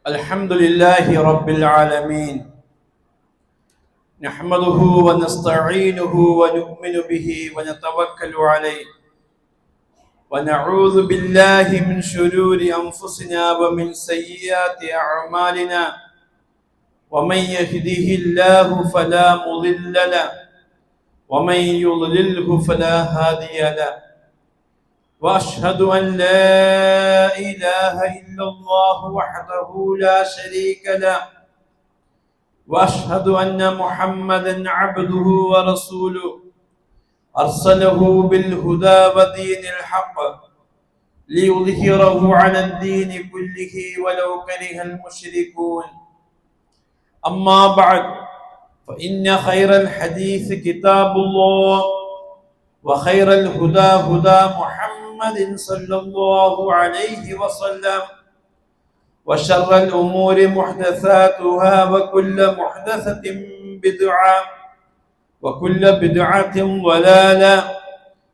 الحمد لله رب العالمين نحمده ونستعينه ونؤمن به ونتوكل عليه ونعوذ بالله من شرور أنفسنا ومن سيئات أعمالنا ومن يهده الله فلا مضل له ومن يضلله فلا هادي له وأشهد أن لا إله إلا الله وحده لا شريك له وأشهد أن محمدا عبده ورسوله أرسله بالهدى ودين الحق ليظهره على الدين كله ولو كره المشركون أما بعد فإن خير الحديث كتاب الله وخير الهدى هدى محمد صلى الله عليه وسلم وشر الأمور محدثاتها وكل محدثة بدعة وكل بدعة ضلالة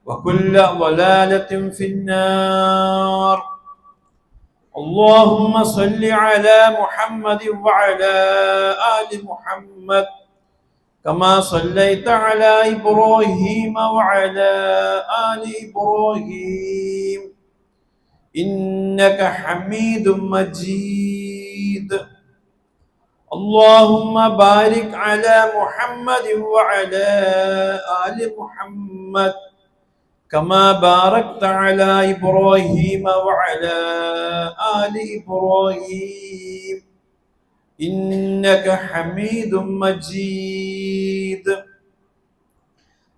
وكل ضلالة في النار. اللهم صل على محمد وعلى آل محمد كما صليت على إبراهيم وعلى آل إبراهيم إنك حميد مجيد. اللهم بارك على محمد وعلى آل محمد كما باركت على إبراهيم وعلى آل إبراهيم إنك حميد مجيد.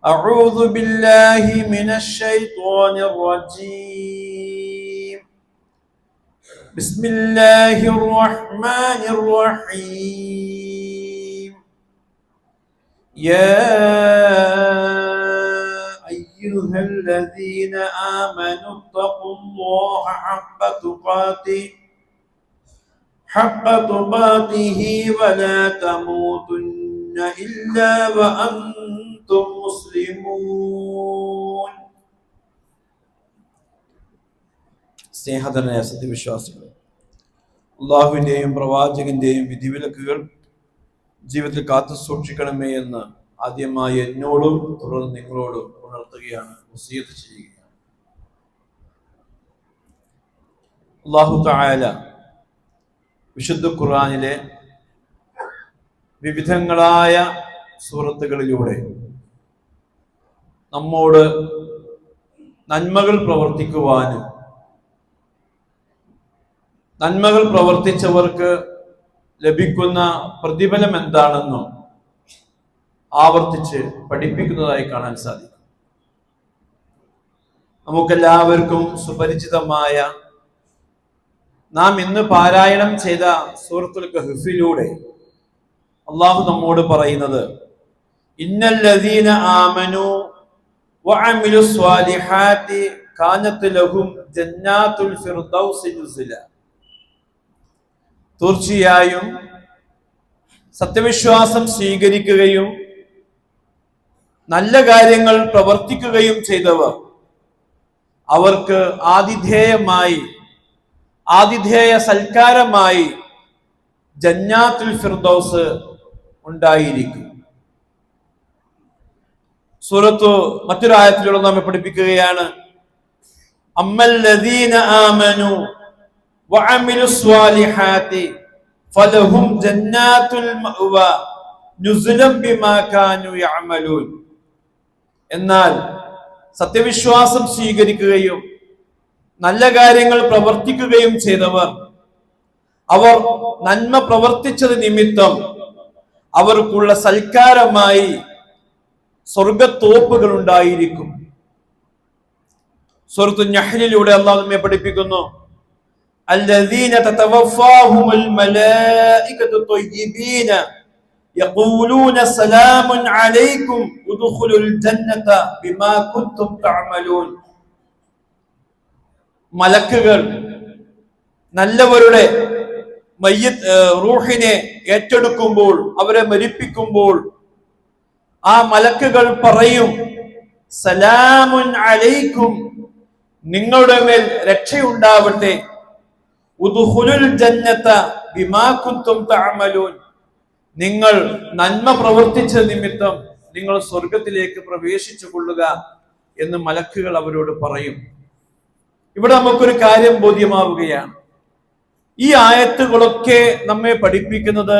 أعوذ بالله من الشيطان الرجيم. بسم الله الرحمن الرحيم. يا أيها الذين آمنوا اتقوا الله حق تقاته ولا تموتن إلا وأنتم مسلمون. സ്നേഹധനായ സത്യവിശ്വാസികളെ, അള്ളാഹുവിൻ്റെയും പ്രവാചകന്റെയും വിധിവിലക്കുകൾ ജീവിതത്തിൽ കാത്തു സൂക്ഷിക്കണമേ എന്ന് ആദ്യമായി എന്നോടും തുടർന്ന് നിങ്ങളോടും ഉണർത്തുകയാണ്, വസിയത്ത് ചെയ്യുകയാണ്. അല്ലാഹു തആല വിശുദ്ധ ഖുർആനിലെ വിവിധങ്ങളായ സൂറത്തുകളിലൂടെ നമ്മോട് നന്മകൾ പ്രവർത്തിക്കുവാനും നന്മകൾ പ്രവർത്തിച്ചവർക്ക് ലഭിക്കുന്ന പ്രതിഫലം എന്താണെന്നും ആവർത്തിച്ച് പഠിപ്പിക്കുന്നതായി കാണാൻ സാധിക്കും. നമുക്കെല്ലാവർക്കും സുപരിചിതമായ നാം ഇന്ന് പാരായണം ചെയ്ത സൂറത്തുൽ കഹ്ഫിലൂടെ അള്ളാഹു നമ്മോട് പറയുന്നത്, ഇന്നല്ലദീന ആമനു വഅമിലുസ് സ്വാലിഹാത്തി കാനത് ലഹും ജന്നാത്തുൽ ഫിർദൗസി നുസുല. തീർച്ചയായും സത്യവിശ്വാസം സ്വീകരിക്കുകയും നല്ല കാര്യങ്ങൾ പ്രവർത്തിക്കുകയും ചെയ്തവർ അവർക്ക് ആതിഥേയ സൽക്കാരമായി ജന്നാത്തുൽ ഫിർദൗസ് ഉണ്ടായിരിക്കും. സൂറത്തു മറ്റൊരു ആയത്തിലൂടെ നമ്മെ പഠിപ്പിക്കുകയാണ്, അമ്മല്ലദീന ആമനു വഅമിലുസ് സ്വാലിഹാത്തി ഫലഹും ജന്നാത്തുൽ മഅവ നുസുലൻ ബിമാ കാനൂ യഅമലൂൻ. എന്നാൽ സത്യവിശ്വാസം സ്വീകരിക്കുകയും നല്ല കാര്യങ്ങൾ പ്രവർത്തിക്കുകയും ചെയ്തവർ അവർ നന്മ പ്രവർത്തിച്ചത് നിമിത്തം അവർക്കുള്ള സൽക്കാരമായി സ്വർഗത്തോപ്പുകൾ ഉണ്ടായിരിക്കും. സൂറത്തു നഹ്ലിലൂടെ അല്ലാഹു നമ്മെ പഠിപ്പിക്കുന്നു, الذين تتوفاهم الملائكة طيبين يقولون سلام عليكم ادخلوا الجنة بما كنتم تعملون. മലക്കുകൾ നല്ലവരുടെ റൂഹിനെ ഏറ്റെടുക്കുമ്പോൾ, അവരെ മരിപ്പിക്കുമ്പോൾ ആ മലക്കുകൾ പറയും, സലാമുൻ അലൈക്കും, നിങ്ങളുടെ മേൽ രക്ഷയുണ്ടാവട്ടെ, ഉദ്ഖുലുൽ ജന്നത ബിമാ കുൻതും തഅമലൂൻ, നിങ്ങൾ നന്മ പ്രവർത്തിച്ച നിമിത്തം നിങ്ങൾ സ്വർഗത്തിലേക്ക് പ്രവേശിച്ചു കൊള്ളുക എന്ന് മലക്കുകൾ അവരോട് പറയും. ഇവിടെ നമുക്കൊരു കാര്യം ബോധ്യമാവുകയാണ്. ഈ ആയത്തുകളൊക്കെ നമ്മെ പഠിപ്പിക്കുന്നത്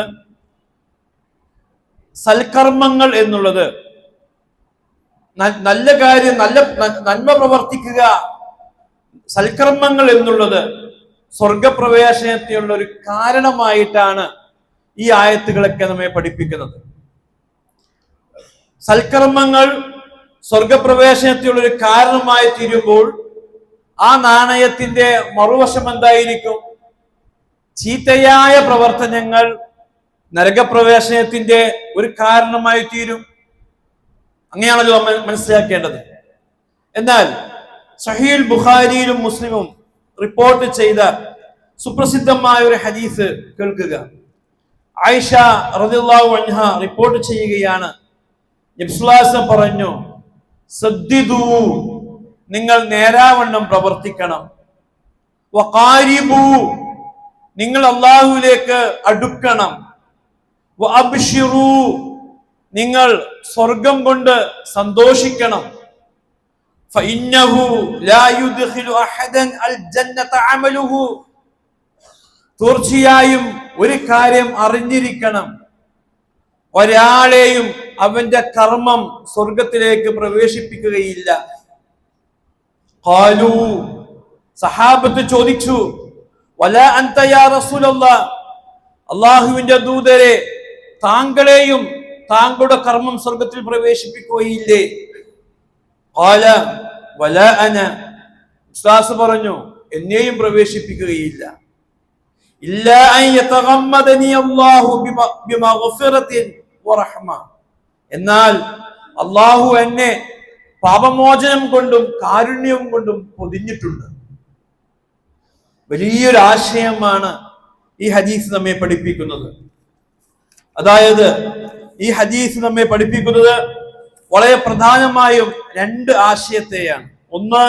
സൽക്കർമ്മങ്ങൾ എന്നുള്ളത്, നല്ല കാര്യം, നന്മ പ്രവർത്തിക്കുക, സൽക്കർമ്മങ്ങൾ എന്നുള്ളത് സ്വർഗപ്രവേശനത്തിനുള്ള ഒരു കാരണമായിട്ടാണ് ഈ ആയത്തുകളൊക്കെ നമ്മെ പഠിപ്പിക്കുന്നത്. സൽക്കർമ്മങ്ങൾ സ്വർഗപ്രവേശനത്തിനുള്ള ഒരു കാരണമായി തീരുമ്പോൾ ആ നാണയത്തിന്റെ മറുവശം എന്തായിരിക്കും? ചീത്തയായ പ്രവർത്തനങ്ങൾ നരകപ്രവേശനത്തിന്റെ ഒരു കാരണമായി തീരും. അങ്ങനെയാണല്ലോ നമ്മൾ മനസ്സിലാക്കേണ്ടത്. എന്നാൽ സഹീഹുൽ ബുഖാരിയിലും മുസ്ലിമും റിപ്പോർട്ട് ചെയ്ത സുപ്രസിദ്ധമായ ഒരു ഹദീസ് കേൾക്കുക. ആയിഷ റളിയല്ലാഹു അൻഹ റിപ്പോർട്ട് ചെയ്യുകയാണ്, നബി സ്വല്ലല്ലാഹു അലൈഹി വസല്ലം പറഞ്ഞു, സദ്ദിദു, നിങ്ങൾ നേരാവണ്ണം പ്രവർത്തിക്കണം, വഖാരിബു, നിങ്ങൾ അല്ലാഹുവിലേക്ക് അടുക്കണം, വഅബ്ശിറു, നിങ്ങൾ സ്വർഗം കൊണ്ട് സന്തോഷിക്കണം, ഫഇന്നഹു ലാ യുദ്ഖിലു അഹദൻ അൽ ജന്നത അമലുഹു, തീർച്ചയായും ഒരു കാര്യം അറിഞ്ഞിരിക്കണം, ഒരാളെയും അവന്റെ കർമ്മം സ്വർഗത്തിലേക്ക് പ്രവേശിപ്പിക്കുകയില്ല. ഖാലു, സഹാബത്ത് ചോദിച്ചു, വലാ അൻത യാ റസൂലല്ലാഹ്, അല്ലാഹുവിന്റെ ദൂതരെ, താങ്കളെയും താങ്കളുടെ കർമ്മം സ്വർഗത്തിൽ പ്രവേശിപ്പിക്കുകയില്ലേ? ഖാല വലാ അന, ഉസ്താദ് പറഞ്ഞു, എന്നെയും പ്രവേശിപ്പിക്കുകയില്ല. ഇല്ലാ അൻ യതഗമ്മദനി അല്ലാഹു ബിമഗ്ഫിറത്തിൻ വറഹ്മ, എന്നാൽ അല്ലാഹു എന്നെ പാപമോചനം കൊണ്ടും കാരുണ്യവും കൊണ്ടും പൊതിഞ്ഞിട്ടുണ്ട്. വലിയൊരു ആശയമാണ് ഈ ഹദീസ് നമ്മെ പഠിപ്പിക്കുന്നത്. അതായത് ഈ ഹദീസ് നമ്മെ പഠിപ്പിക്കുന്നത് വളരെ പ്രധാനമായും രണ്ട് ആശയത്തെയാണ്. ഒന്ന്,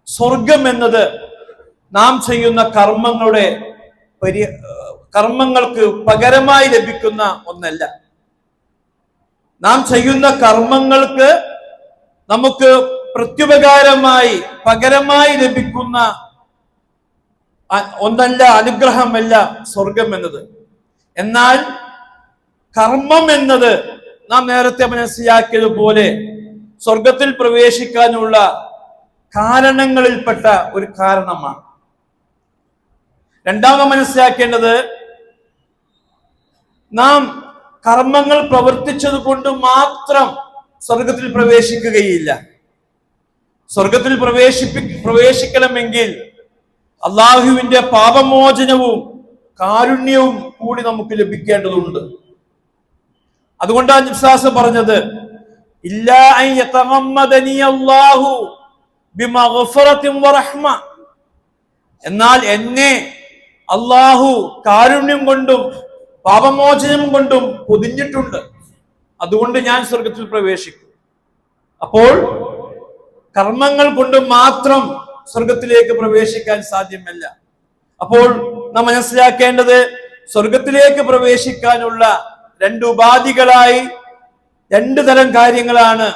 സ്വർഗം എന്നത് നാം ചെയ്യുന്ന കർമ്മങ്ങൾക്ക് പകരമായി ലഭിക്കുന്ന ഒന്നല്ല. നാം ചെയ്യുന്ന കർമ്മങ്ങൾക്ക് നമുക്ക് പ്രത്യുപകാരമായി പകരമായി ലഭിക്കുന്ന ഒന്നല്ല, അനുഗ്രഹമല്ല സ്വർഗം എന്നത്. എന്നാൽ കർമ്മം എന്നത് നാം നേരത്തെ മനസ്സിലാക്കിയതുപോലെ സ്വർഗത്തിൽ പ്രവേശിക്കാനുള്ള കാരണങ്ങളിൽപ്പെട്ട ഒരു കാരണമാണ്. രണ്ടാമത് മനസ്സിലാക്കേണ്ടത്, നാം കർമ്മങ്ങൾ പ്രവർത്തിച്ചത് കൊണ്ട് മാത്രം സ്വർഗത്തിൽ പ്രവേശിക്കുകയില്ല. സ്വർഗത്തിൽ പ്രവേശിക്കണമെങ്കിൽ അള്ളാഹുവിന്റെ പാപമോചനവും കാരുണ്യവും കൂടി നമുക്ക് ലഭിക്കേണ്ടതുണ്ട്. അതുകൊണ്ടാണ് നബി പറഞ്ഞത്, ഇല്ലാ അൻ യതഗമ്മദനി അല്ലാഹു ബിമഗ്ഫിറത്തിൻ വറഹ്മ, എന്നാൽ എന്നെ അള്ളാഹു കാരുണ്യം കൊണ്ടും പാപമോചനം കൊണ്ടും പൊതിഞ്ഞിട്ടുണ്ട്, അതുകൊണ്ട് ഞാൻ സ്വർഗത്തിൽ പ്രവേശിക്കും. അപ്പോൾ കർമ്മങ്ങൾ കൊണ്ട് മാത്രം സ്വർഗത്തിലേക്ക് പ്രവേശിക്കാൻ സാധ്യമല്ല. അപ്പോൾ നാം മനസ്സിലാക്കേണ്ടത്, സ്വർഗത്തിലേക്ക് പ്രവേശിക്കാനുള്ള രണ്ട് ഉപാധികളായി രണ്ട് തരം കാര്യങ്ങളാണ്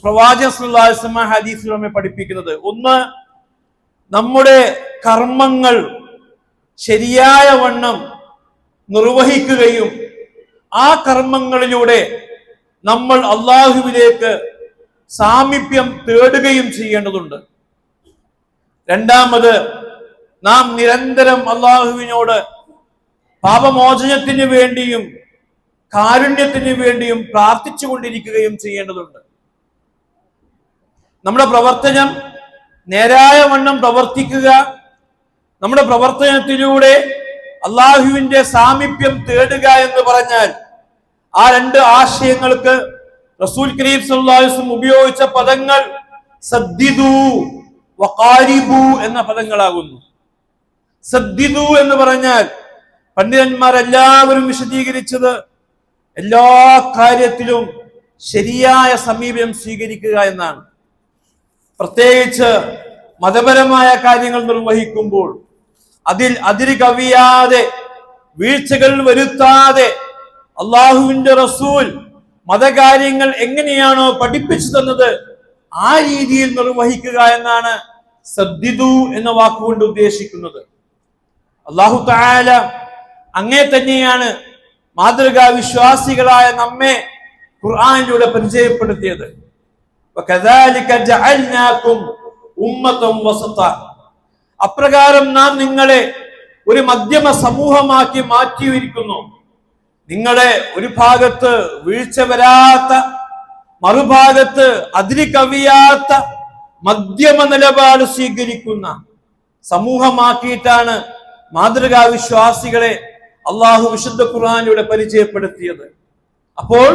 പ്രവാചകൻ സല്ലല്ലാഹു അലൈഹി വസല്ലം ഹദീസിൽ നമ്മെ പഠിപ്പിക്കുന്നത്. ഒന്ന്, നമ്മുടെ കർമ്മങ്ങൾ ശരിയായ വണ്ണം നിർവഹിക്കുകയും ആ കർമ്മങ്ങളിലൂടെ നമ്മൾ അള്ളാഹുവിലേക്ക് സാമീപ്യം തേടുകയും ചെയ്യേണ്ടതുണ്ട്. രണ്ടാമത്, നാം നിരന്തരം അള്ളാഹുവിനോട് പാപമോചനത്തിന് വേണ്ടിയും കാരുണ്യത്തിന് വേണ്ടിയും പ്രാർത്ഥിച്ചു കൊണ്ടിരിക്കുകയും ചെയ്യേണ്ടതുണ്ട്. നമ്മുടെ പ്രവർത്തനം നേരായ വണ്ണം പ്രവർത്തിക്കുക, നമ്മുടെ പ്രവർത്തനത്തിലൂടെ അള്ളാഹുവിന്റെ സാമീപ്യം തേടുക എന്ന് പറഞ്ഞാൽ ആ രണ്ട് ആശയങ്ങൾക്ക് റസൂൽ കരീം സല്ലല്ലാഹു അലൈഹി വസല്ലം ഉപയോഗിച്ച പദങ്ങൾ സദ്ദിദു വഖാരിബു എന്ന പദങ്ങളാകുന്നു. സദ്ദിദു എന്ന് പറഞ്ഞാൽ പണ്ഡിതന്മാരെല്ലാവരും വിശദീകരിച്ചത് എല്ലാ കാര്യത്തിലും ശരിയായ സമീപനം സ്വീകരിക്കുക എന്നാണ്. പ്രത്യേകിച്ച് മതപരമായ കാര്യങ്ങൾ നിർവഹിക്കുമ്പോൾ അതിര് കവിയാതെ വീഴ്ചകൾ വരുത്താതെ അള്ളാഹുവിന്റെ റസൂൽ മതകാര്യങ്ങൾ എങ്ങനെയാണോ പഠിപ്പിച്ചു തന്നത് ആ രീതിയിൽ നിർവഹിക്കുക എന്നാണ് സദ്ദിദു എന്ന വാക്കുകൊണ്ട് ഉദ്ദേശിക്കുന്നത്. അള്ളാഹു തആല അങ്ങേ തന്നെയാണ് മാതൃകാ വിശ്വാസികളായ നമ്മെ ഖുർആനിലൂടെ പരിചയപ്പെടുത്തിയത്. വകദാലിക ജഅൽനാകും ഉമ്മതൻ വസത, അപ്രകാരം നാം നിങ്ങളെ ഒരു മധ്യമ സമൂഹമാക്കി മാറ്റിയിരിക്കുന്നു. നിങ്ങളെ ഒരു ഭാഗത്ത് വീഴ്ച വരാത്ത, മറുഭാഗത്ത് അതിര് കവിയാത്ത മധ്യമ നിലപാട് സ്വീകരിക്കുന്ന സമൂഹമാക്കിയിട്ടാണ് മാതൃകാ വിശ്വാസികളെ അള്ളാഹു വിശുദ്ധ ഖുർആനിലൂടെ പരിചയപ്പെടുത്തിയത്. അപ്പോൾ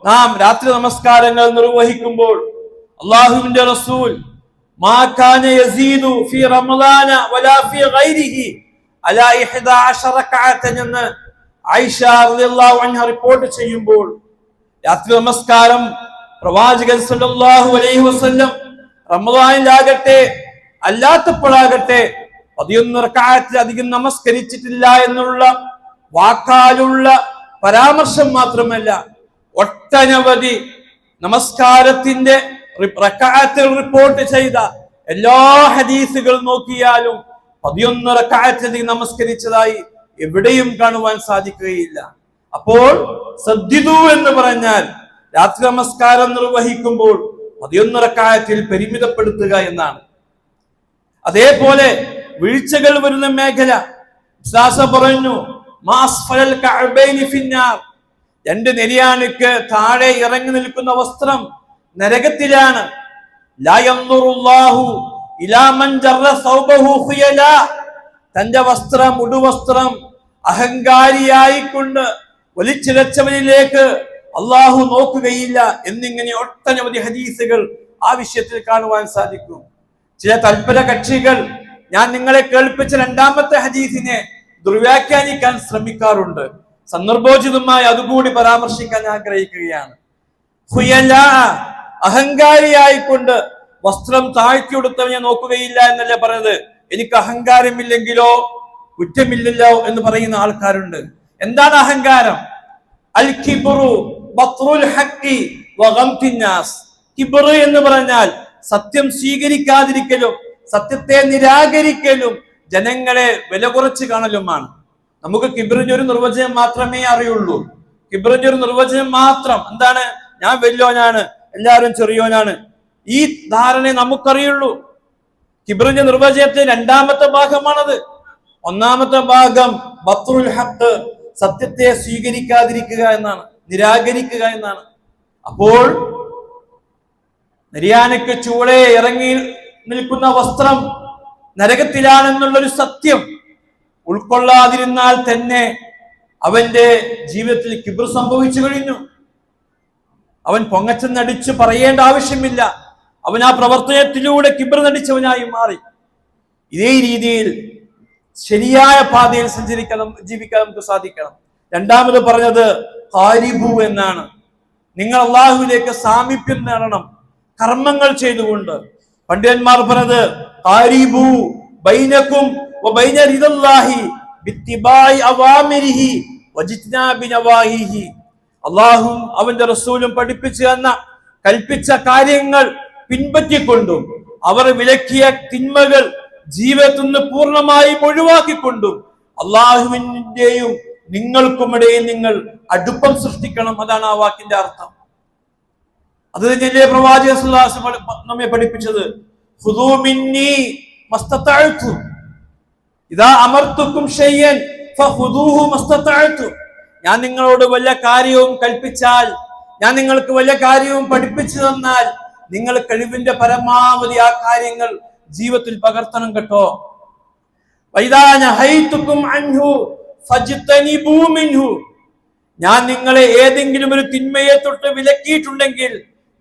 നാം രാത്രി നമസ്കാരങ്ങൾ നിർവഹിക്കുമ്പോൾ അള്ളാഹുവിന്റെ റസൂൽ മാ കാന യസീദു ഫീ റമളാന വലാ ഫീ ഗൈരിഹി അലാ 11 റക്അത്തൻ എന്ന് ആയിഷ റളിയല്ലാഹു അൻഹ റിപ്പോർട്ട് ചെയ്യുമ്പോൾ രാത്രി നമസ്കാരം പ്രവാചകൻ സല്ലല്ലാഹു അലൈഹി വസല്ലം റമളാനിലാകട്ടെ അല്ലാത്തപ്പോഴാകട്ടെ 11 റക്അത്തിൽ അധികം നമസ്കരിച്ചിട്ടില്ല എന്നുള്ള വാക്കാലുള്ള പരാമർശം മാത്രമല്ല, ഒട്ടനവധി നമസ്കാരത്തിന്റെ റക്അത്തുകൾ റിപ്പോർട്ട് ചെയ്ത എല്ലാ ഹദീസുകൾ നോക്കിയാലും 11 റക്അത്തിൽ നമസ്കരിച്ചതായി എവിടെയും കാണുവാൻ സാധിക്കുകയില്ല. അപ്പോൾ സദ്ദിദു എന്ന് പറഞ്ഞാൽ രാത്രി നമസ്കാരം നിർവഹിക്കുമ്പോൾ 11 റക്അത്തിൽ പരിമിതപ്പെടുത്തുക എന്നാണ്. അതേപോലെ വീഴ്ചകൾ വരുന്ന മേഖല പറഞ്ഞു, മാസ്ഫലൽ കഅബൈനി ഫിന്നാർ, രണ്ട് നെരിയാണിക്ക് താഴെ ഇറങ്ങി നിൽക്കുന്ന വസ്ത്രം നരകത്തിലാണ്. ലാ യൻദുറുല്ലാഹു ഇലാ മൻ ജറ സൗബഹു ഖുയലാ, തന്റെ വസ്ത്രം ഉടുവസ്ത്രം അഹങ്കാരിയായിക്കൊണ്ട് വലിച്ചിഴച്ചവനിലേക്ക് അള്ളാഹു നോക്കുകയില്ല എന്നിങ്ങനെ ഒട്ടനവധി ഹദീസുകൾ ആ വിഷയത്തിൽ കാണുവാൻ സാധിക്കും. ചില തൽപര കക്ഷികൾ ഞാൻ നിങ്ങളെ കേൾപ്പിച്ച രണ്ടാമത്തെ ഹദീസിനെ ദുർവ്യാഖ്യാനിക്കാൻ ശ്രമിക്കാറുണ്ട്. സന്ദർഭോചിതമായി അതുകൂടി പരാമർശിക്കാൻ ആഗ്രഹിക്കുകയാണ്. ഖുയലാ, അഹങ്കാരിയായിക്കൊണ്ട് വസ്ത്രം താഴ്ത്തിയെടുത്തവനെ നോക്കുകയില്ല എന്നല്ല പറഞ്ഞത്. എനിക്ക് അഹങ്കാരമില്ലെങ്കിലോ കുറ്റമില്ലല്ലോ എന്ന് പറയുന്ന ആൾക്കാരുണ്ട്. എന്താണ് അഹങ്കാരം? അൽ കിബ്റു ബത്റുൽ ഹഖി വഗംതിൻ നാസ്. കിബ്ർ എന്ന് പറഞ്ഞാൽ സത്യം സ്വീകരിക്കാതിരിക്കലും സത്യത്തെ നിരാകരിക്കലും ജനങ്ങളെ വില കുറച്ച് കാണലുമാണ്. നമുക്ക് കിബ്റിന്റെ ഒരു നിർവചനം മാത്രമേ അറിയുള്ളൂ. കിബ്റിന്റെ ഒരു നിർവചനം മാത്രം എന്താണ്? ഞാൻ വലിയോനാണ്, എല്ലാവരും ചെറിയോനാണ്. ഈ ധാരണയെ നമുക്കറിയുള്ളൂ. കിബ്റിന്റെ നിർവചനത്തെ രണ്ടാമത്തെ ഭാഗമാണത്. ഒന്നാമത്തെ ഭാഗം ബത്റുൽ ഹഖ്, സത്യത്തെ സ്വീകരിക്കാതിരിക്കുക എന്നാണ്, നിരാകരിക്കുക എന്നാണ്. അപ്പോൾ നിര്യാണയ്ക്ക് ചൂളെ ഇറങ്ങി നിൽക്കുന്ന വസ്ത്രം നരകത്തിലാണെന്നുള്ളൊരു സത്യം ഉൾക്കൊള്ളാതിരുന്നാൽ തന്നെ അവന്റെ ജീവിതത്തിൽ കിബ്ർ സംഭവിച്ചു കഴിഞ്ഞു. അവൻ പൊങ്ങച്ചെന്നടിച്ച് പറയേണ്ട ആവശ്യമില്ല. അവൻ ആ പ്രവർത്തനത്തിലൂടെ കിബ്ർ നടിച്ചവനായി മാറി. ഇതേ രീതിയിൽ ശരിയായ പാതയിൽ ജീവിക്കാൻ നമുക്ക് സാധിക്കണം. രണ്ടാമത് പറഞ്ഞത് ഖാരിബു എന്നാണ്. നിങ്ങൾ അള്ളാഹുവിലേക്ക് സാമീപ്യം നേടണം കർമ്മങ്ങൾ ചെയ്തുകൊണ്ട്. പണ്ഡിതന്മാർ പറഞ്ഞത് ഖാരിബു ബൈനകും വബൈന റിദല്ലാഹി ബിത്തിബാഇ അവാമിരിഹി വജിത്നാബി നവാഹിഹി. അള്ളാഹും അവന്റെ റസൂലും പഠിപ്പിച്ചു തന്ന കൽപ്പിച്ച കാര്യങ്ങൾ പിൻപറ്റിക്കൊണ്ടും അവർ വിലക്കിയ തിന്മകൾ ജീവിതത്തിൽ നിന്ന് പൂർണ്ണമായും ഒഴിവാക്കിക്കൊണ്ടും അള്ളാഹുവിന്റെയും നിങ്ങൾക്കുമിടയിൽ നിങ്ങൾ അടുപ്പം സൃഷ്ടിക്കണം. അതാണ് ആ വാക്കിന്റെ അർത്ഥം. അത് തന്നെയല്ലേ പ്രവാചകൻ സല്ലല്ലാഹു അലൈഹി വസല്ലം നമ്മെ പഠിപ്പിച്ചത്? ഖുദൂ മിന്നി മസ്തതഅതു ഇദാ അമർതുകും ഷൈഅൻ ഫഖുദൂഹു മസ്തതഅതു. ഞാൻ നിങ്ങളോട് വല്ല കാര്യവും കൽപ്പിച്ചാൽ, ഞാൻ നിങ്ങൾക്ക് വല്ല കാര്യവും പഠിപ്പിച്ചു തന്നാൽ നിങ്ങൾ കഴിവിന്റെ പരമാവധി ആ കാര്യങ്ങൾ ജീവിതത്തിൽ പകർത്തണം കേട്ടോ. വൈദാ നഹൈതുകും അൻഹു ഫജ്തനിബൂ മിൻഹു. ഞാൻ നിങ്ങളെ ഏതെങ്കിലും ഒരു തിന്മയെ തൊട്ട് വിലക്കിയിട്ടുണ്ടെങ്കിൽ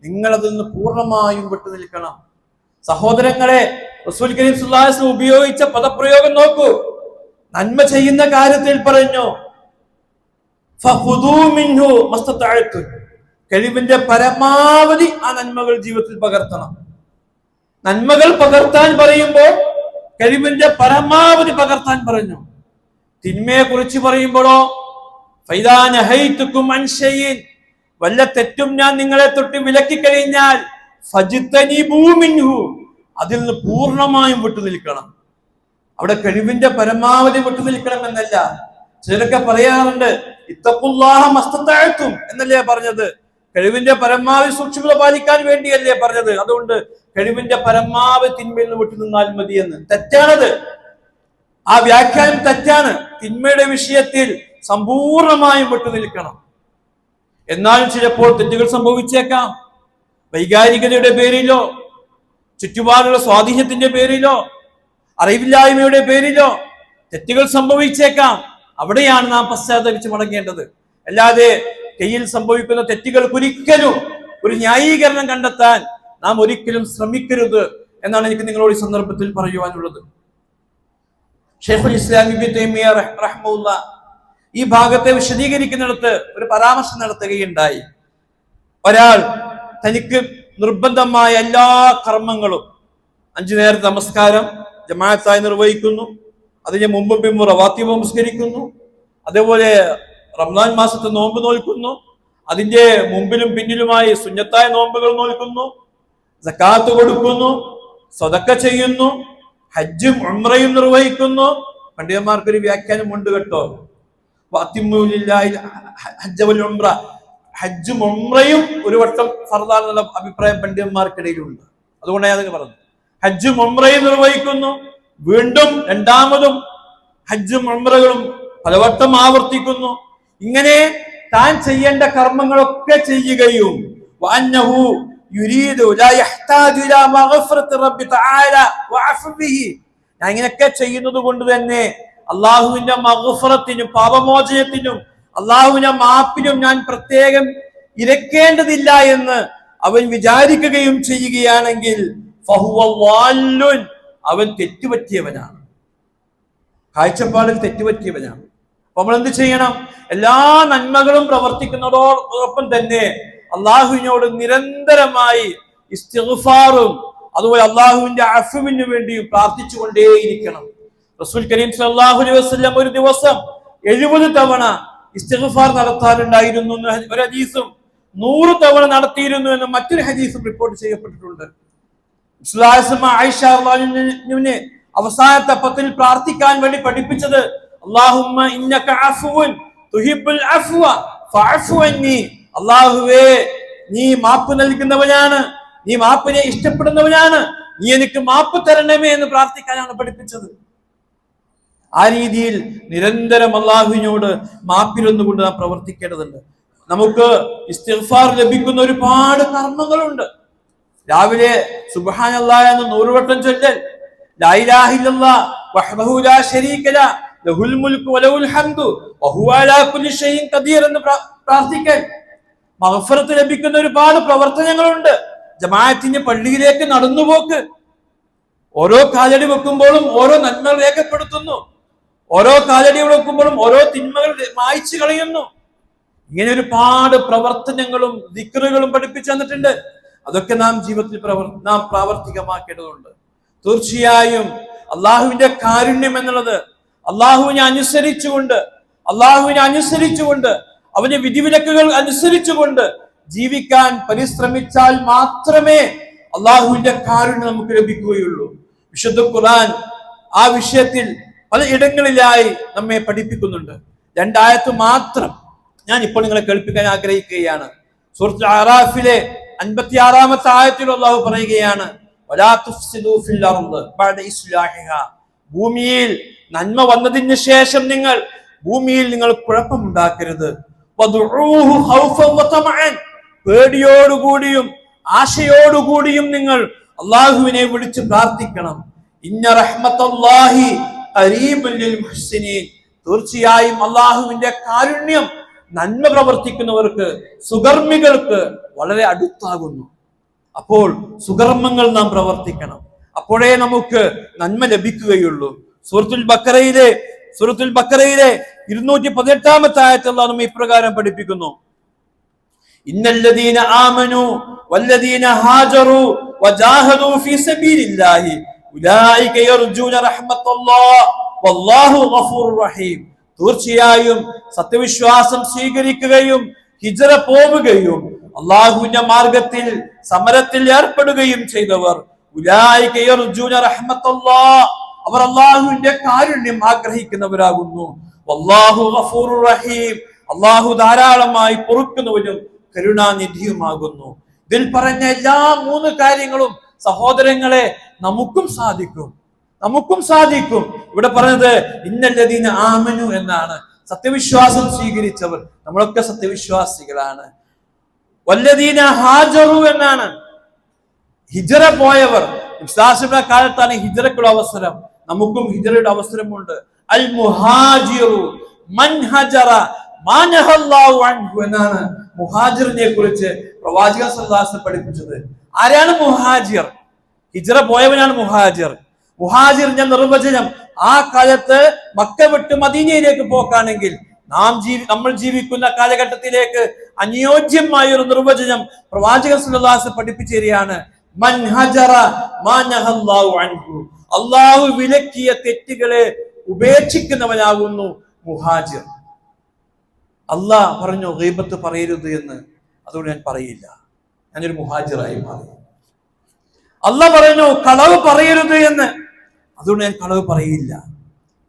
നിങ്ങൾ അതിൽ നിന്ന് പൂർണ്ണമായും വിട്ടു നിൽക്കണം. സഹോദരങ്ങളെ, റസൂൽ കരീം സല്ലല്ലാഹു അലൈഹി വസല്ലം ഉപയോഗിച്ച പദപ്രയോഗം നോക്കൂ. നന്മ ചെയ്യുന്ന കാര്യത്തിൽ പറഞ്ഞു ഫഖുദൂ മിൻഹു മസ്തതഅതു, കഴിവിന്റെ പരമാവധി ആ നന്മകൾ ജീവിതത്തിൽ പകർത്തണം. നന്മകൾ പകർത്താൻ പറയുമ്പോൾ കഴിവിന്റെ പരമാവധി പകർത്താൻ പറഞ്ഞു. തിന്മയെ കുറിച്ച് പറയുമ്പോഴോ ഫൈദാ നഹൈതുകും അൻ ശൈഇൻ, വല്ല തെറ്റും ഞാൻ നിങ്ങളെ തൊട്ട് വിലക്കി കഴിഞ്ഞാൽ ഫജ്തനിബൂ മിൻഹു, അതിൽ നിന്ന് പൂർണ്ണമായും വിട്ടുനിൽക്കണം. അവിടെ കഴിവിന്റെ പരമാവധി വിട്ടുനിൽക്കണം എന്നല്ല. ചിലരൊക്കെ പറയാറുണ്ട് ഇത്തഖുല്ലാഹ മസ്തതഅതും എന്നല്ലേ പറഞ്ഞത്. കഴിവിന്റെ പരമാവധി സൂക്ഷ്മത പാലിക്കാൻ വേണ്ടിയല്ലേ പറഞ്ഞത്. അതുകൊണ്ട് കഴിവിന്റെ പരമാവധി തിന്മയിൽ നിന്ന് വിട്ടുനിന്നാൽ മതിയെന്ന്. തെറ്റാണത്. ആ വ്യാഖ്യാനം തെറ്റാണ്. തിന്മയുടെ വിഷയത്തിൽ സമ്പൂർണമായും വിട്ടുനിൽക്കണം. എന്നാലും ചിലപ്പോൾ തെറ്റുകൾ സംഭവിച്ചേക്കാം. വൈകാരികതയുടെ പേരിലോ ചുറ്റുപാടുള്ള സ്വാധീനത്തിന്റെ പേരിലോ അറിവില്ലായ്മയുടെ പേരിലോ തെറ്റുകൾ സംഭവിച്ചേക്കാം. അവിടെയാണ് നാം പശ്ചാത്തപിച്ച് മടങ്ങേണ്ടത്. അല്ലാതെ കയ്യിൽ സംഭവിക്കുന്ന തെറ്റുകൾക്കൊരിക്കലും ഒരു ന്യായീകരണം കണ്ടെത്താൻ നാം ഒരിക്കലും ശ്രമിക്കരുത് എന്നാണ് എനിക്ക് നിങ്ങളോട് ഈ സന്ദർഭത്തിൽ പറയുവാനുള്ളത്. ഷെയ്ഖുൽ ഇസ്ലാം ഇബ്നു തൈമിയ്യ റഹ്മത്തുള്ളാഹി ഈ ഭാഗത്തെ വിശദീകരിക്കുന്നിടത്ത് ഒരു പരാമർശം നടത്തുകയുണ്ടായി. ഒരാൾ തനിക്ക് നിർബന്ധമായ എല്ലാ കർമ്മങ്ങളും 5 നേരത്തെ നമസ്കാരം ജമാഅത്തായി നിർവഹിക്കുന്നു, അതിന് മുമ്പും പിമ്പും റവാത്തിബ് നമസ്കരിക്കുന്നു, അതേപോലെ റംസാൻ മാസത്തെ നോമ്പ് നോൽക്കുന്നു, അതിന്റെ മുമ്പിലും പിന്നിലുമായി സുന്നത്തായ നോമ്പുകൾ നോൽക്കുന്നു, സക്കാത്ത് കൊടുക്കുന്നു, സദക്ക ചെയ്യുന്നു, ഹജ്ജും ഉംറയും നിർവഹിക്കുന്നു. പണ്ഡിതന്മാർക്കൊരു വ്യാഖ്യാനം ഉണ്ട് കേട്ടോ. ഹജ്ജും ഉംറയും ഒരു വട്ടം ഫർദാണെന്നുള്ള അഭിപ്രായം പണ്ഡിതന്മാർക്കിടയിലുണ്ട്. അതുകൊണ്ടാണ് ഞാൻ പറഞ്ഞത്. ഹജ്ജും ഉംറയും നിർവഹിക്കുന്നു, വീണ്ടും രണ്ടാമതും ഹജ്ജും ഉംറകളും പലവട്ടം ആവർത്തിക്കുന്നു. ഇങ്ങനെ താൻ ചെയ്യേണ്ട കർമ്മങ്ങളൊക്കെ ചെയ്യുകയും ഞാൻ ഇങ്ങനെയൊക്കെ ചെയ്യുന്നത് കൊണ്ട് തന്നെ അള്ളാഹുവിന്റെ മഗ്ഫിറത്തിനും പാപമോചനത്തിനും അള്ളാഹുവിന്റെ മാപ്പിനും ഞാൻ പ്രത്യേകം ഇരക്കേണ്ടതില്ല എന്ന് അവൻ വിചാരിക്കുകയും ചെയ്യുകയാണെങ്കിൽ അവൻ തെറ്റുപറ്റിയവനാണ്, കാഴ്ചപ്പാടിൽ തെറ്റുപറ്റിയവനാണ്. അപ്പൊ നമ്മൾ എന്ത് ചെയ്യണം? എല്ലാ നന്മകളും പ്രവർത്തിക്കുന്നതോടൊപ്പം തന്നെ അള്ളാഹുവിനോട് നിരന്തരമായി ഇസ്തിഗ്ഫാറും അതുപോലെ അള്ളാഹുവിന്റെ അഫ്വിന് വേണ്ടിയും പ്രാർത്ഥിച്ചുകൊണ്ടേയിരിക്കണം. റസൂൽ കരീം സല്ലല്ലാഹു അലൈഹി വസല്ലം ഒരു ദിവസം 70 തവണ ഇസ്തിഗ്ഫാർ നടത്താറുണ്ടായിരുന്നു എന്ന് ഒരു ഹദീസും 100 തവണ നടത്തിയിരുന്നു എന്ന് മറ്റൊരു ഹദീസും റിപ്പോർട്ട് ചെയ്യപ്പെട്ടിട്ടുണ്ട്. ആയിഷ റളിയല്ലാഹു അവസാനത്തെ പത്തിൽ പ്രാർത്ഥിക്കാൻ വേണ്ടി പഠിപ്പിച്ചത് അല്ലാഹുമ്മ ഇന്നക അഫ്വുൻ തുഹിബ്ബുൽ അഫ്വ ഫഅഫു അന്നി, അല്ലാഹുവേ നീ മാപ്പ് നൽകുന്നവനാണ്, നീ മാപ്പിനെ ഇഷ്ടപ്പെടുന്നവനാണ്, നീ എനിക്ക് മാപ്പ് തരണമേ എന്ന് പ്രാർത്ഥിക്കാനാണ് പഠിപ്പിച്ചത്. ആ രീതിയിൽ നിരന്തരം അള്ളാഹുവിനോട് മാപ്പിലൊന്നുകൊണ്ട് നാം പ്രവർത്തിക്കേണ്ടതുണ്ട്. നമുക്ക് ഇസ്തിഗ്ഫാർ ലഭിക്കുന്ന ഒരുപാട് കർമ്മങ്ങളുണ്ട്. രാവിലെ സുബ്ഹാനല്ലാഹ് എന്ന് 100 വട്ടം ചൊല്ലൽ, ലാ ഇലാഹ ഇല്ലല്ലാഹ് വഹ്ദഹു ലാ ശരീക ലഹു ലഹുൽ മുൽക്കു വലഹുൽ ഹംദു വഹുവ അലാ കുല്ലി ഷൈഇൻ ഖദീർ എന്ന് പ്രാർത്ഥിക്കൽ. മഗ്ഫിറത്ത് ലഭിക്കുന്ന ഒരുപാട് പ്രവർത്തനങ്ങളുണ്ട്. ജമാഅത്തിന്റെ പള്ളിയിലേക്ക് നടന്നുപോക്ക്, ഓരോ കാലടി വെക്കുമ്പോഴും ഓരോ നന്മകൾ രേഖപ്പെടുത്തുന്നു, ഓരോ കാലടി വെക്കുമ്പോഴും ഓരോ തിന്മകൾ മായ്ച്ചു കളയുന്നു. ഇങ്ങനെ ഒരുപാട് പ്രവർത്തനങ്ങളും ദിക്റുകളും പഠിപ്പിച്ചു തന്നിട്ടുണ്ട്. അതൊക്കെ നാം ജീവിതത്തിൽ നാം പ്രാവർത്തികമാക്കേണ്ടതുണ്ട്. തീർച്ചയായും അള്ളാഹുവിന്റെ കാരുണ്യം എന്നുള്ളത് അള്ളാഹുവിനെ അനുസരിച്ചുകൊണ്ട് അവന്റെ വിധിവിലക്കുകൾ അനുസരിച്ചുകൊണ്ട് ജീവിക്കാൻ പരിശ്രമിച്ചാൽ മാത്രമേ അള്ളാഹുവിന്റെ കാരുണ്യം നമുക്ക് ലഭിക്കുകയുള്ളൂ. വിശുദ്ധ ഖുർആൻ ആ വിഷയത്തിൽ പല ഇടങ്ങളിലായി നമ്മെ പഠിപ്പിക്കുന്നുണ്ട്. 2 ആയത്ത് മാത്രം ഞാൻ ഇപ്പോൾ നിങ്ങളെ കേൾപ്പിക്കാൻ ആഗ്രഹിക്കുകയാണ്. സൂറത്തുൽ അറാഫിലെ 56-ാമത്തെ ആയത്തിൽ അല്ലാഹു പറയുകയാണ്, വലാ തുഫ്സിദൂ ഫിൽ അർദ് ബഅദ ഇസ്ലാഹിഹാ, ഭൂമിയിൽ നന്മ വന്നതിന് ശേഷം ഭൂമിയിൽ നിങ്ങൾ കുഴപ്പമുണ്ടാക്കരുത്. വദുഊഹു ഖൗഫൻ വതമഅൻ, പേടിയോടുകൂടിയും ആശയോടുകൂടിയും നിങ്ങൾ അള്ളാഹുവിനെ വിളിച്ച് പ്രാർത്ഥിക്കണം. ഇന്ന റഹ്മത്തല്ലാഹി ഖരീബുൻ ലിൽ മുഹ്സിനീൻ, തീർച്ചയായും അള്ളാഹുവിന്റെ കാരുണ്യം നന്മ പ്രവർത്തിക്കുന്നവർക്ക്, സുകർമ്മികൾക്ക് വളരെ അടുത്താകുന്നു. അപ്പോൾ സുകർമ്മങ്ങൾ നാം പ്രവർത്തിക്കണം, അപ്പോഴേ നമുക്ക് നന്മ ലഭിക്കുകയുള്ളൂ. സൂറത്തുൽ ബഖറയിലെ 218-ാമത്തെ ആയത്തിൽ അല്ലാഹു നമ്മെ ഇപ്രകാരം പഠിപ്പിക്കുന്നു, ഇന്നല്ലദീന ആമനു വല്ലദീന ഹാജറു വജാഹദു ഫീ സബീലില്ലാഹി ഉലൈക യർജൂന റഹ്മത്തല്ലാഹ് വല്ലാഹു ഗഫൂറുർ റഹീം. തീർച്ചയായും സത്യവിശ്വാസം സ്വീകരിക്കുകയും ഹിജ്റ പോവുകയും അള്ളാഹുവിന്റെ മാർഗത്തിൽ സമരത്തിൽ ഏർപ്പെടുകയും ചെയ്തവർ ഉലൈക യർജൂന റഹ്മത്തല്ലാഹ്, അവർ അള്ളാഹുവിന്റെ കാരുണ്യം ആഗ്രഹിക്കുന്നവരാകുന്നു. വല്ലാഹു ഗഫൂറുർ റഹീം, അള്ളാഹു ധാരാളമായി പൊറുക്കുന്നവനും കരുണാനിധിയുമാകുന്നു. ഇതിൽ പറഞ്ഞ എല്ലാ 3 കാര്യങ്ങളും സഹോദരങ്ങളെ നമുക്കും സാധിക്കും. ഇവിടെ പറഞ്ഞത് ഇന്നല്ലദീന ആമനു എന്നാണ്. സത്യവിശ്വാസം സ്വീകരിച്ചവർ, നമ്മളൊക്കെ സത്യവിശ്വാസികളാണ്. വല്ലദീന ഹാജറു എന്നാണ്, ഹിജ്റ പോയവർ. വിശ്വാസികളുടെ കാലത്താണ് ഹിജ്റക്കുള്ള അവസരം. നമുക്കും ഹിജ്റയുടെ അവസരമുണ്ട്. അൽ മുഹാജിറു മൻ ഹജറ മാ നഹല്ലാഹു അൻഹു എന്നാണ് മുഹാജിറിനെ കുറിച്ച് പ്രവാചകൻ സല്ലല്ലാഹു അലൈഹി വസല്ലം പഠിപ്പിച്ചത്. ആരാണ് മുഹാജിർ? ഹിജ്റ പോയവനാണ് മുഹാജിർ. മുഹാജിറിന്റെ നിർവചനം ആ കാലത്ത് മക്ക വിട്ട് മദീനയിലേക്ക് പോക്കാണെങ്കിൽ നമ്മൾ ജീവിക്കുന്ന കാലഘട്ടത്തിലേക്ക് അനുയോജ്യമായ ഒരു നിർവചനം പ്രവാചകൻ സല്ലല്ലാഹു അലൈഹി വസല്ലം പഠിപ്പിച്ചു തരികയാണ്. മൻ ഹജറ മാ നഹല്ലാഹു അൻഹു, അല്ലാഹു വിലക്കിയ തെറ്റുകളെ ഉപേക്ഷിക്കുന്നവനാകുന്നു മുഹാജിർ. അല്ലാഹ് പറഞ്ഞു ഗീബത്ത് പറയരുത് എന്ന്, അതുകൊണ്ട് ഞാൻ പറയില്ല, ഞാനൊരു മുഹാജിറായി മാറി. അല്ലാഹ് പറഞ്ഞു കളവ് പറയരുത് എന്ന്, അതുകൊണ്ട് ഞാൻ കളവ് പറയില്ല,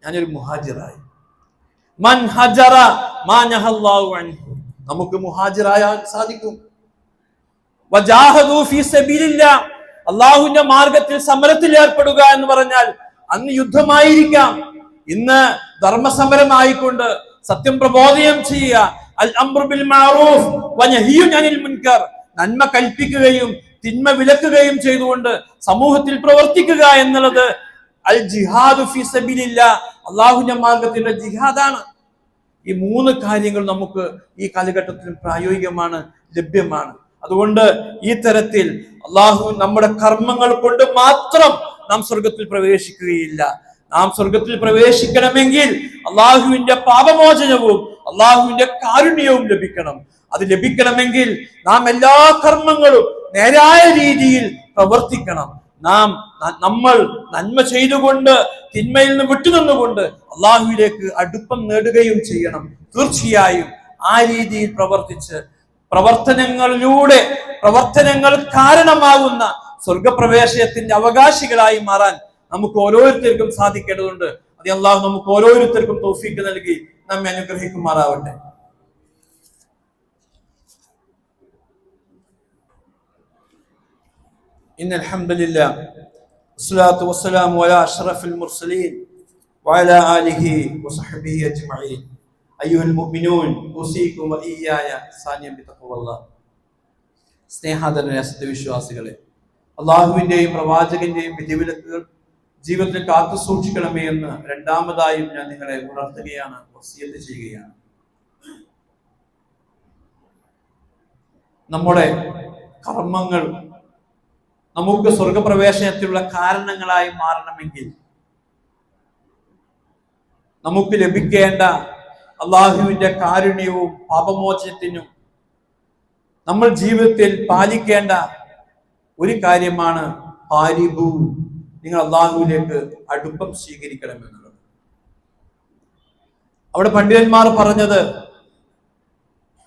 ഞാനൊരു മുഹാജിറായി. മൻ ഹജറ മാ നഹല്ലാഹു അൻഹു, നമുക്ക് മുഹാജിറായാൻ സാധിക്കും. വജാഹദു ഫീ സബീലില്ലാഹ്, അല്ലാഹുവിന്റെ മാർഗത്തിൽ സമരത്തിൽ ഏർപ്പെടുക എന്ന് പറഞ്ഞാൽ അന്ന് യുദ്ധമായിരിക്കാം, ഇന്ന് ധർമ്മസമരമായിക്കൊണ്ട് സത്യം പ്രബോധനം ചെയ്യുക. അൽ അംറു ബിൽ മഅറൂഫ് വനഹ്യു അനിൽ മുൻകർ, നന്മ കൽപ്പിക്കുകയും തിന്മ വിലക്കുകയും ചെയ്തുകൊണ്ട് സമൂഹത്തിൽ പ്രവർത്തിക്കുക എന്നുള്ളത് അൽ ജിഹാദു ഫീ സബീലില്ലാഹ്, അല്ലാഹുവിന്റെ മാർഗത്തിന്റെ ജിഹാദാണ്. ഈ 3 കാര്യങ്ങൾ നമുക്ക് ഈ കാലഘട്ടത്തിൽ പ്രായോഗികമാണ്, ലഭ്യമാണ്. അതുകൊണ്ട് ഈ തരത്തിൽ അള്ളാഹു നമ്മുടെ കർമ്മങ്ങൾ കൊണ്ട് മാത്രം നാം സ്വർഗത്തിൽ പ്രവേശിക്കുകയില്ല. നാം സ്വർഗത്തിൽ പ്രവേശിക്കണമെങ്കിൽ അള്ളാഹുവിന്റെ പാപമോചനവും അള്ളാഹുവിന്റെ കാരുണ്യവും ലഭിക്കണം. അത് ലഭിക്കണമെങ്കിൽ നാം എല്ലാ കർമ്മങ്ങളും നേരായ രീതിയിൽ പ്രവർത്തിക്കണം. നമ്മൾ നന്മ ചെയ്തുകൊണ്ട് തിന്മയിൽ നിന്ന് വിട്ടുനിന്നുകൊണ്ട് അള്ളാഹുവിലേക്ക് അടുപ്പം നേടുകയും ചെയ്യണം. തീർച്ചയായും ആ രീതിയിൽ പ്രവർത്തിച്ച് പ്രവർത്തനങ്ങൾ കാരണമാകുന്ന സ്വർഗപ്രവേശനത്തിന്റെ അവകാശികളായി മാറാൻ നമുക്ക് ഓരോരുത്തർക്കും സാധിക്കേണ്ടതുണ്ട്. അത് അല്ലാഹു നമുക്ക് ഓരോരുത്തർക്കും തൗഫീഖ് നൽകി നമ്മെ അനുഗ്രഹിക്കുമാറാവട്ടെ. ഇന്നൽ ഹംദുലില്ലാഹ് വസ്സലാത്തു വസ്സലാമു അലാ അഷ്റഫിൽ മുർസലീൻ വഅലാ ആലിഹി വസഹ്ബിഹി അജ്മഈൻ. അയ്യുഹൽ മുഅ്മിനൂൻ ഉസീകും വഇയ്യായ സാനിയം ബിതഖ്വല്ലാഹ്. സ്നേഹാദരനായ സത്യവിശ്വാസികളെ, അള്ളാഹുവിന്റെയും പ്രവാചകന്റെയും വിധിവിലക്കുകൾ ജീവിതത്തിൽ കാത്തു സൂക്ഷിക്കണമേ എന്ന് രണ്ടാമതായും ഞാൻ നിങ്ങളെ ഉണർത്തുകയാണ്, വസിയത്ത് ചെയ്യുകയാണ്. നമ്മുടെ കർമ്മങ്ങൾ നമുക്ക് സ്വർഗപ്രവേശനത്തിലുള്ള കാരണങ്ങളായി മാറണമെങ്കിൽ നമുക്ക് ലഭിക്കേണ്ട അള്ളാഹുവിന്റെ കാരുണ്യവും പാപമോചനത്തിനും നമ്മൾ ജീവിതത്തിൽ പാലിക്കേണ്ട ഒരു കാര്യമാണ് ഹാരിബു, നിങ്ങൾ അള്ളാഹുവിലേക്ക് അടുപ്പം സ്വീകരിക്കണമെന്നുള്ളത്. അവിടെ പണ്ഡിതന്മാർ പറഞ്ഞത്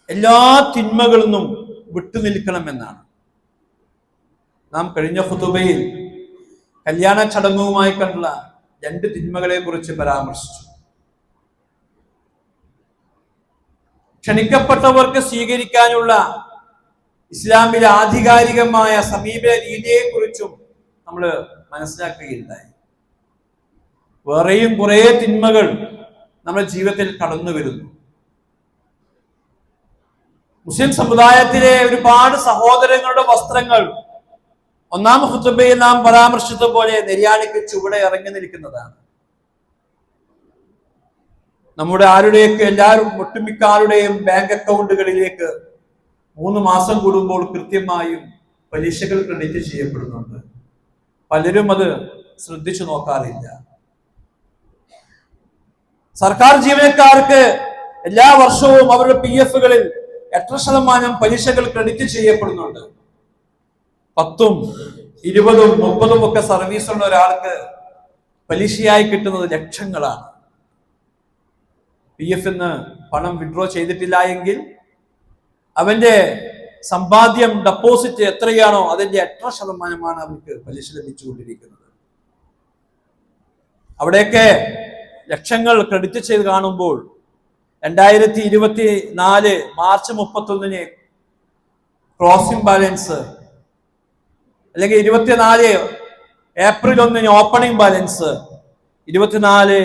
എല്ലാ തിന്മകളിൽ നിന്നും വിട്ടുനിൽക്കണമെന്നാണ്. നാം കഴിഞ്ഞ ഖുതുബയിൽ കല്യാണ ചടങ്ങുമായി കണ്ടുള്ള 2 തിന്മകളെ കുറിച്ച് പരാമർശിച്ചു. ക്ഷണിക്കപ്പെട്ടവർക്ക് സ്വീകരിക്കാനുള്ള ഇസ്ലാമിലെ ആധികാരികമായ സമീപന രീതിയെ കുറിച്ചും നമ്മൾ മനസ്സിലാക്കുകയുണ്ടായി. വേറെയും കുറെ തിന്മകൾ നമ്മുടെ ജീവിതത്തിൽ കടന്നു വരുന്നു. മുസ്ലിം സമുദായത്തിലെ ഒരുപാട് സഹോദരങ്ങളുടെ വസ്ത്രങ്ങൾ ഒന്നാം ഖുതുബയിൽ നാം പരാമർശിച്ചതുപോലെ നിര്യാണിക്ക് ചുവടെ ഇറങ്ങി നിൽക്കുന്നതാണ്. നമ്മുടെ എല്ലാവരും ഒട്ടുമിക്ക ആരുടെയും ബാങ്ക് അക്കൗണ്ടുകളിലേക്ക് 3 മാസം കൂടുമ്പോൾ കൃത്യമായും പലിശകൾ ക്രെഡിറ്റ് ചെയ്യപ്പെടുന്നുണ്ട്. പലരും അത് ശ്രദ്ധിച്ചു നോക്കാറില്ല. സർക്കാർ ജീവനക്കാർക്ക് എല്ലാ വർഷവും അവരുടെ PF-കളിൽ 8% പലിശകൾ ക്രെഡിറ്റ് ചെയ്യപ്പെടുന്നുണ്ട്. 10ഉം 20ഉം 30ഉം ഒക്കെ സർവീസുള്ള ഒരാൾക്ക് പലിശയായി കിട്ടുന്നത് ലക്ഷങ്ങളാണ്. PF പണം വിഡ്രോ ചെയ്തിട്ടില്ല എങ്കിൽ അവന്റെ സമ്പാദ്യം ഡെപ്പോസിറ്റ് എത്രയാണോ അതിന്റെ 8% അവർക്ക് പലിശ ലഭിച്ചുകൊണ്ടിരിക്കുന്നത്. അവിടെയൊക്കെ ലക്ഷങ്ങൾ ക്രെഡിറ്റ് ചെയ്ത് കാണുമ്പോൾ 2024 മാർച്ച് 31 ക്ലോസിംഗ് ബാലൻസ്, അല്ലെങ്കിൽ 24 ഏപ്രിൽ 1 ഓപ്പണിംഗ് ബാലൻസ്, 24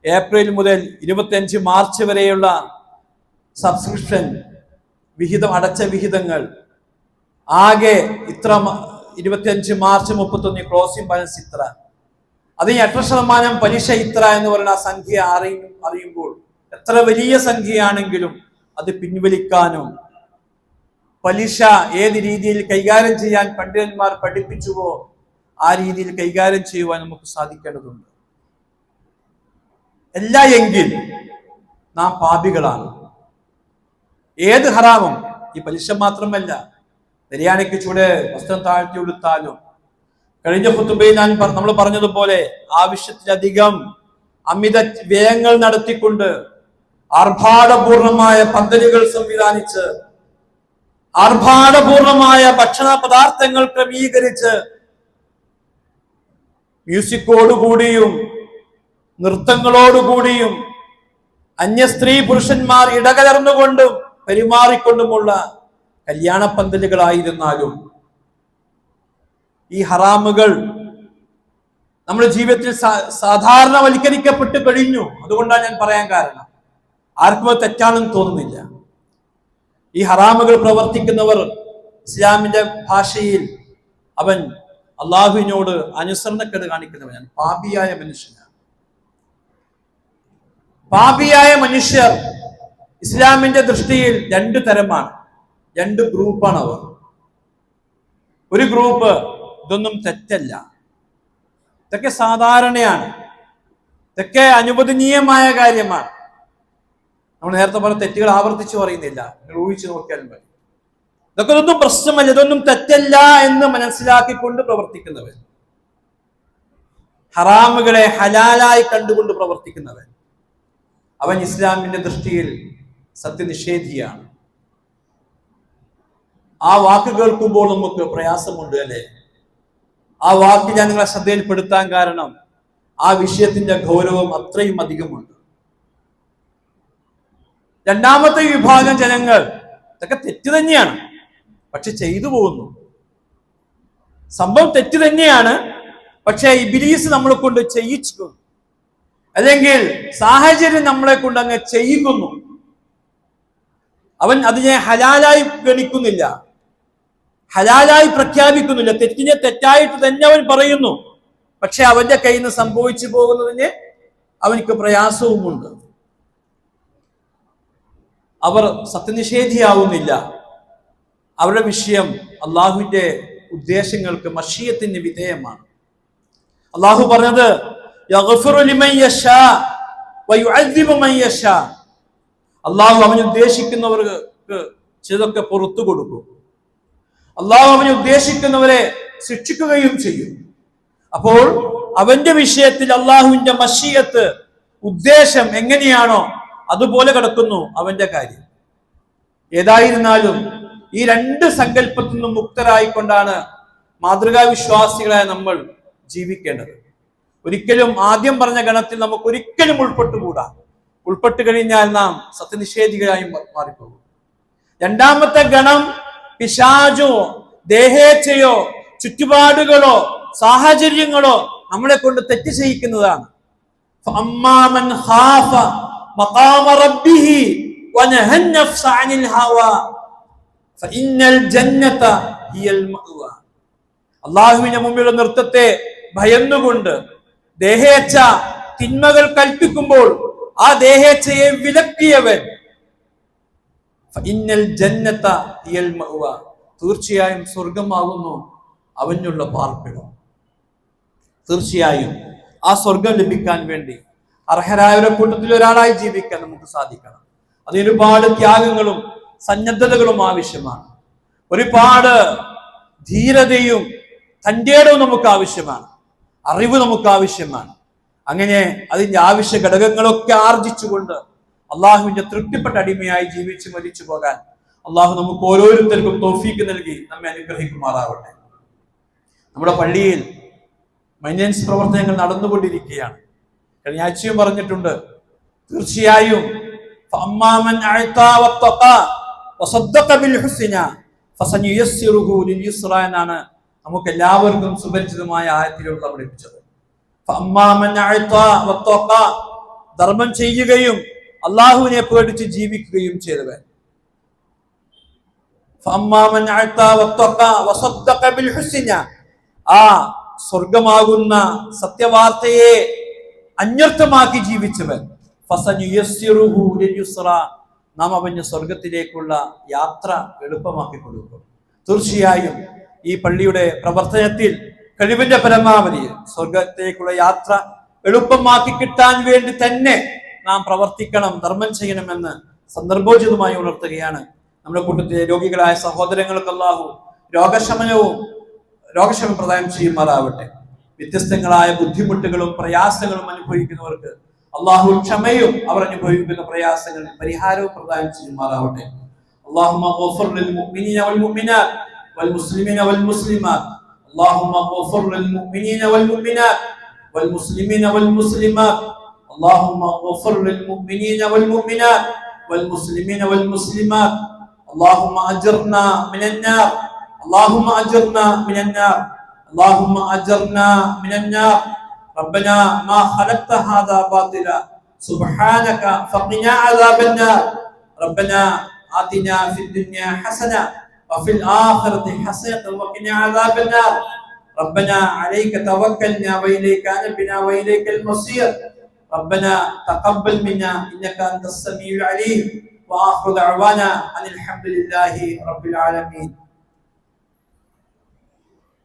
ഏപ്രിൽ മുതൽ 25 മാർച്ച് വരെയുള്ള സബ്സ്ക്രിപ്ഷൻ വിഹിതം, അടച്ച വിഹിതങ്ങൾ ആകെ ഇത്ര, 25 മാർച്ച് 31 ക്ലോസിംഗ് ബാലൻസ് ഇത്ര, അതിന് 8% പലിശ ഇത്ര എന്ന് പറയുന്ന ആ സംഖ്യ അറിയുമ്പോൾ എത്ര വലിയ സംഖ്യയാണെങ്കിലും അത് പിൻവലിക്കാനും പലിശ ഏത് രീതിയിൽ കൈകാര്യം ചെയ്യാൻ പണ്ഡിതന്മാർ പഠിപ്പിച്ചുവോ ആ രീതിയിൽ കൈകാര്യം ചെയ്യുവാൻ നമുക്ക് സാധിക്കേണ്ടതുണ്ട്. അല്ല എങ്കിൽ നാം പാപികളാണ്. ഏത് ഹറാമും, ഈ പലിശ മാത്രമല്ല, ബിരിയാണിക്ക് ചൂട് വസ്ത്രം താഴ്ത്തി ഉടുത്താലും, കഴിഞ്ഞ ഖുതുബയിൽ നമ്മൾ പറഞ്ഞതുപോലെ ആവശ്യത്തിലധികം അമിത വ്യയങ്ങൾ നടത്തിക്കൊണ്ട് ആർഭാടപൂർണമായ പന്തലുകൾ സംവിധാനിച്ച് ആർഭാടപൂർണമായ ഭക്ഷണ പദാർത്ഥങ്ങൾ ക്രമീകരിച്ച് മ്യൂസിക്കോടുകൂടിയും നൃത്തങ്ങളോടുകൂടിയും അന്യ സ്ത്രീ പുരുഷന്മാർ ഇടകലർന്നുകൊണ്ടും പെരുമാറിക്കൊണ്ടുമുള്ള കല്യാണ പന്തലുകളായിരുന്നാലും ഈ ഹറാമുകൾ നമ്മുടെ ജീവിതത്തിൽ സാധാരണവൽക്കരിക്കപ്പെട്ട് കഴിഞ്ഞു. അതുകൊണ്ടാണ് ഞാൻ പറയാൻ കാരണം, ആർക്കും അത് തെറ്റാണെന്ന് തോന്നുന്നില്ല. ഈ ഹറാമുകൾ പ്രവർത്തിക്കുന്നവർ ഇസ്ലാമിന്റെ ഭാഷയിൽ അവൻ അള്ളാഹുവിനോട് അനുസരണക്കേട് കാണിക്കുന്നവനാണ്, പാപിയായ മനുഷ്യനാണ്. പാപിയായ മനുഷ്യർ ഇസ്ലാമിന്റെ ദൃഷ്ടിയിൽ 2 തരമാണ്, 2 ഗ്രൂപ്പാണ് അവർ. ഒരു ഗ്രൂപ്പ് ഇതൊന്നും തെറ്റല്ല, ഇതൊക്കെ സാധാരണയാണ്, ഇതൊക്കെ അനുവദനീയമായ കാര്യമാണ്. നമ്മൾ നേരത്തെ പറഞ്ഞ തെറ്റുകൾ ആവർത്തിച്ചു പറയുന്നില്ല, നിങ്ങൾ ഊഹിച്ചു നോക്കിയാലും മതി. ഇതൊക്കെ ഒന്നും പ്രശ്നമല്ല, ഇതൊന്നും തെറ്റല്ല എന്ന് മനസ്സിലാക്കിക്കൊണ്ട് പ്രവർത്തിക്കുന്നവൻ, ഹറാമുകളെ ഹലാലായി കണ്ടുകൊണ്ട് പ്രവർത്തിക്കുന്നവൻ, അവൻ ഇസ്ലാമിന്റെ ദൃഷ്ടിയിൽ സത്യനിഷേധിയാണ്. ആ വാക്ക് കേൾക്കുമ്പോൾ നമുക്ക് പ്രയാസമുണ്ട് അല്ലെ? ആ വാക്ക് ഞാൻ നിങ്ങളെ ശ്രദ്ധയിൽപ്പെടുത്താൻ കാരണം ആ വിഷയത്തിന്റെ ഗൗരവം അത്രയും അധികമുണ്ട്. രണ്ടാമത്തെ വിഭാഗം ജനങ്ങൾ ഇതൊക്കെ തെറ്റ് തന്നെയാണ്, പക്ഷെ ചെയ്തു പോകുന്നു. സംഭവം തെറ്റ് തന്നെയാണ്, പക്ഷെ ഇബ്ലീസ് നമ്മളെ കൊണ്ട് ചെയ്യിച്ചു, അല്ലെങ്കിൽ സാഹചര്യം നമ്മളെ കൊണ്ട് അങ്ങ് ചെയ്യിക്കുന്നു. അവൻ അതിനെ ഹലാലായി ഗണിക്കുന്നില്ല, ഹലാലായി പ്രഖ്യാപിക്കുന്നില്ല, തെറ്റിനെ തെറ്റായിട്ട് തന്നെ അവൻ പറയുന്നു. പക്ഷെ അവന്റെ കയ്യിൽ നിന്ന് സംഭവിച്ചു പോകുന്നതിന് അവനിക്ക് പ്രയാസവുമുണ്ട്. അവർ സത്യനിഷേധിയാവുന്നില്ല. അവരുടെ വിഷയം അള്ളാഹുവിന്റെ ഉദ്ദേശങ്ങൾക്ക് മശീയത്തിന് വിധേയമാണ്. അള്ളാഹു പറഞ്ഞത് അള്ളാഹു അവന് ഉദ്ദേശിക്കുന്നവർക്ക് ചിലതൊക്കെ പുറത്തു കൊടുക്കും. അള്ളാഹു അവന് ഉദ്ദേശിക്കുന്നവരെ ശിക്ഷിക്കുകയും ചെയ്യും. അപ്പോൾ അവന്റെ വിഷയത്തിൽ അള്ളാഹുവിന്റെ മശീയത്ത്, ഉദ്ദേശം എങ്ങനെയാണോ അതുപോലെ കിടക്കുന്നു അവന്റെ കാര്യം. ഏതായിരുന്നാലും ഈ 2 സങ്കല്പത്തിൽ നിന്നും മുക്തരായിക്കൊണ്ടാണ് മാതൃകാ വിശ്വാസികളായ നമ്മൾ ജീവിക്കേണ്ടത്. ഒരിക്കലും ആദ്യം പറഞ്ഞ ഗണത്തിൽ നമുക്ക് ഒരിക്കലും ഉൾപ്പെട്ടുകൂടാ. ഉൾപ്പെട്ട് കഴിഞ്ഞാൽ നാം സത്യനിഷേധികളായി മാറിപ്പോകും. രണ്ടാമത്തെ ഗണം പിശാചോ ദേഹേച്ഛയോ ചുറ്റുപാടുകളോ സാഹചര്യങ്ങളോ നമ്മളെ കൊണ്ട് തെറ്റ് ചെയ്യിക്കുന്നതാണ്. അള്ളാഹുവിന്റെ മുമ്പിലുള്ള നൃത്തത്തെ ഭയന്നുകൊണ്ട് ദേഹേച്ഛ തിന്മകൾ കൽപ്പിക്കുമ്പോൾ ആ ദേഹേച്ഛയെ വിലക്കിയവൻ തീർച്ചയായും സ്വർഗമാകുന്നു അവനുള്ള പാർപ്പിടം. തീർച്ചയായും ആ സ്വർഗം ലഭിക്കാൻ വേണ്ടി അർഹരായവരുടെ കൂട്ടത്തിൽ ഒരാളായി ജീവിക്കാൻ നമുക്ക് സാധിക്കണം. അതിന് ഒരുപാട് ത്യാഗങ്ങളും സന്നദ്ധതകളും ആവശ്യമാണ്. ഒരുപാട് ധീരതയും തന്റെ ഇടവും നമുക്ക് ആവശ്യമാണ്, അറിവ് നമുക്ക് ആവശ്യമാണ്. അങ്ങനെ അതിന്റെ ആവശ്യ ഘടകങ്ങളൊക്കെ ആർജിച്ചുകൊണ്ട് അള്ളാഹുവിന്റെ തൃപ്തിപ്പെട്ട അടിമയായി ജീവിച്ച് മരിച്ചു പോകാൻ അള്ളാഹു നമുക്ക് ഓരോരുത്തർക്കും തൗഫീക്ക് നൽകി നമ്മെ അനുഗ്രഹിക്കുമാറാവട്ടെ. നമ്മുടെ പള്ളിയിൽ മൈനൻസ് പ്രവർത്തനങ്ങൾ നടന്നുകൊണ്ടിരിക്കുകയാണ്. കഴിഞ്ഞ ആഴ്ചയും പറഞ്ഞിട്ടുണ്ട്, തീർച്ചയായും എന്നാണ് നമുക്ക് എല്ലാവർക്കും സുപരിചിതമായ ആയത്തിലൂടെ പഠിപ്പിച്ചത്. ധർമ്മം ചെയ്യുകയും അള്ളാഹുവിനെ പേടിച്ച് ജീവിക്കുകയും ചെയ്തവൻ, ആ സ്വർഗമാകുന്ന സത്യവാർത്തയെ അന്വർത്ഥമാക്കി ജീവിച്ചവൻ, നാം അവന് സ്വർഗത്തിലേക്കുള്ള യാത്ര എളുപ്പമാക്കി കൊടുക്കും. തീർച്ചയായും ഈ പള്ളിയുടെ പ്രവർത്തനത്തിൽ കഴിവിന്റെ പരമാവധി സ്വർഗത്തേക്കുള്ള യാത്ര എളുപ്പമാക്കി കിട്ടാൻ വേണ്ടി തന്നെ നാം പ്രവർത്തിക്കണം, ധർമ്മം ചെയ്യണമെന്ന് സന്ദർഭോചിതമായി ഉണർത്തുകയാണ്. നമ്മുടെ കൂട്ടത്തിലെ രോഗികളായ സഹോദരങ്ങൾക്ക് അല്ലാഹു രോഗക്ഷമ പ്രദാനം ചെയ്യുമാറാവട്ടെ. വ്യത്യസ്തങ്ങളായ ബുദ്ധിമുട്ടുകളും പ്രയാസങ്ങളും അനുഭവിക്കുന്നവർക്ക് അള്ളാഹു ക്ഷമയും അവർ അനുഭവിക്കുന്ന പ്രയാസങ്ങൾ പരിഹാരവും പ്രദാനം ചെയ്യുമാറാവട്ടെ. അല്ലാഹുമ്മ ഗഫർ ലിൽ മുഅ്മിനീന വൽ മുഅ്മിനാത്ത് വൽ മുസ്ലിമീന വൽ മുസ്ലിമാത്ത് അല്ലാഹുമ്മ ഗഫർ ലിൽ മുഅ്മിനീന വൽ മുഅ്മിനാത്ത് വൽ മുസ്ലിമീന വൽ മുസ്ലിമാത്ത് അല്ലാഹുമ്മ ഗഫർ ലിൽ മുഅ്മിനീന വൽ മുഅ്മിനാത്ത് വൽ മുസ്ലിമീന വൽ മുസ്ലിമാത്ത് അല്ലാഹുമ്മ അജ്ർനാ മിനൻ നാർ اللهم أجرنا من النار اللهم أجرنا من النار ربنا ما خلقت هذا باطلا سبحانك فقنا عذاب النار ربنا آتنا في الدنيا حسنة وفي الآخرة حسنة وقنا عذاب النار ربنا عليك توكلنا وإليك أنبنا وإليك المصير ربنا تقبل منا إنك أنت السميع العليم وآخر دعوانا أن الحمد لله رب العالمين.